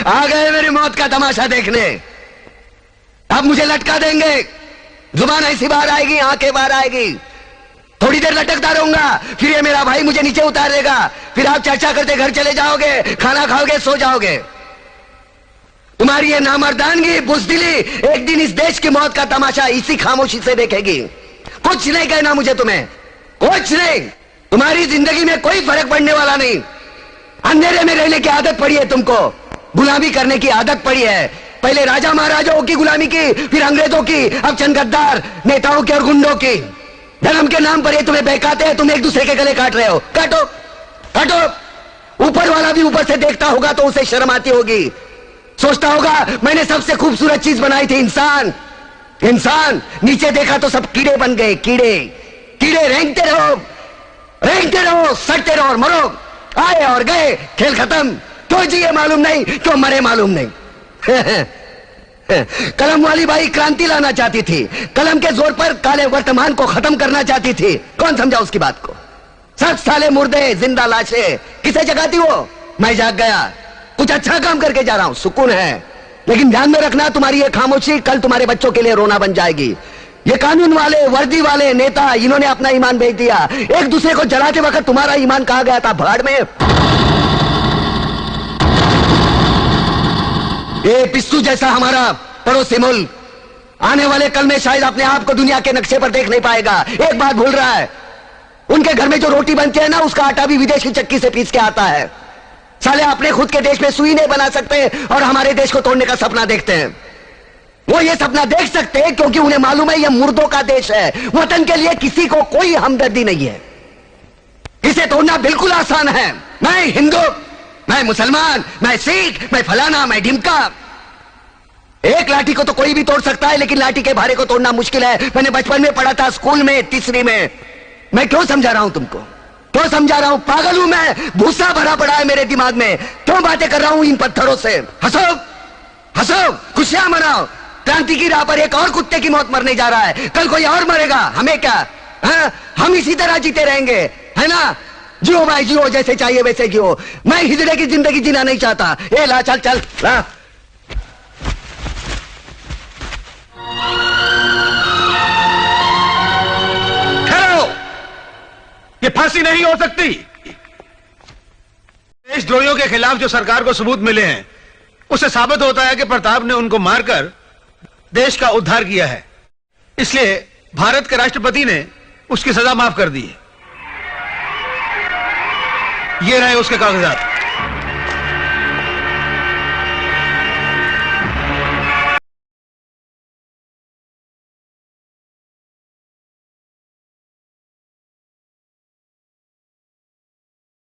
आ गए मेरी मौत का तमाशा देखने। अब मुझे लटका देंगे, जुबान ऐसी बाहर आएगी, आंखें बाहर आएगी, थोड़ी देर लटकता रहूंगा, फिर ये मेरा भाई मुझे नीचे उतार देगा, फिर आप चर्चा करते घर चले जाओगे, खाना खाओगे, सो जाओगे। तुम्हारी ये नामर्दानगी, बुज़दिली एक दिन इस देश की मौत का तमाशा इसी खामोशी से देखेगी। कुछ नहीं कहना मुझे तुम्हें, कुछ नहीं। तुम्हारी जिंदगी में कोई फर्क पड़ने वाला नहीं। अंधेरे में रहने की आदत पड़ी है तुमको, गुलामी करने की आदत पड़ी है। पहले राजा महाराजाओं की गुलामी की, फिर अंग्रेजों की, अब चंद गद्दार नेताओं की और गुंडों की। धर्म के नाम पर ये तुम्हें बहकाते हैं, तुम एक दूसरे के गले काट रहे हो। काटो काटो। ऊपर वाला भी ऊपर से देखता होगा तो उसे शर्म आती होगी, सोचता होगा मैंने सबसे खूबसूरत चीज बनाई थी, इंसान। इंसान नीचे देखा तो सब कीड़े बन गए, कीड़े। कीड़े रेंगते रहो, सड़ते रहो और मरो। आए और गए, खेल खत्म। क्यों जिए मालूम नहीं, क्यों मरे मालूम नहीं। कलम वाली बाई क्रांति लाना चाहती थी, कलम के जोर पर काले वर्तमान को खत्म करना चाहती थी। कौन समझा उसकी बात को? सब साले मुर्दे, जिंदा लाशें किसे जगाती वो? मैं जाग गया, कुछ अच्छा काम करके जा रहा हूं, सुकून है। लेकिन ध्यान में रखना, तुम्हारी ये खामोशी कल तुम्हारे बच्चों के लिए रोना बन जाएगी। ये कानून वाले, वर्दी वाले नेता, इन्होंने अपना ईमान बेच दिया। एक दूसरे को जलाते वक्त तुम्हारा ईमान कहां गया था? भाड़ में। ये पिस्सू जैसा हमारा पड़ोसी मुल्क आने वाले कल में शायद अपने आप को दुनिया के नक्शे पर देख नहीं पाएगा। एक बात भूल रहा है, उनके घर में जो रोटी बनती है ना, उसका आटा भी विदेशी चक्की से पीस के आता है। साले अपने खुद के देश में सुई नहीं बना सकते और हमारे देश को तोड़ने का सपना देखते हैं। वो ये सपना देख सकते हैं क्योंकि उन्हें मालूम है ये मुर्दों का देश है। वतन के लिए किसी को कोई हमदर्दी नहीं है। इसे तोड़ना बिल्कुल आसान है। मैं हिंदू, मैं मुसलमान, मैं सिख, मैं फलाना, मैं ढिमका। एक लाठी को तो कोई भी तोड़ सकता है, लेकिन लाठी के भारे को तोड़ना मुश्किल है। मैंने बचपन में पढ़ा था, स्कूल में, तीसरी में। मैं क्यों समझा रहा हूं तुमको? क्यों समझा रहा हूं? पागल हूं मैं? भूसा भरा पड़ा है मेरे दिमाग में। क्यों बातें कर रहा हूं इन पत्थरों से? हंसो हंसो, खुशियां मनाओ। क्रांति की राह पर एक और कुत्ते की मौत मरने जा रहा है, कल कोई और मरेगा, हमें क्या? हम इसी तरह जीते रहेंगे, है ना? जियो भाई जियो, जैसे चाहिए वैसे जियो। मैं हिजड़े की जिंदगी जीना नहीं चाहता। ए ला, चल चल ला। ठहरो, ये फांसी नहीं हो सकती। देशद्रोहियों के खिलाफ जो सरकार को सबूत मिले हैं, उससे साबित होता है कि प्रताप ने उनको मारकर देश का उद्धार किया है। इसलिए भारत के राष्ट्रपति ने उसकी सजा माफ कर दी है। ये रहे उसके कागजात।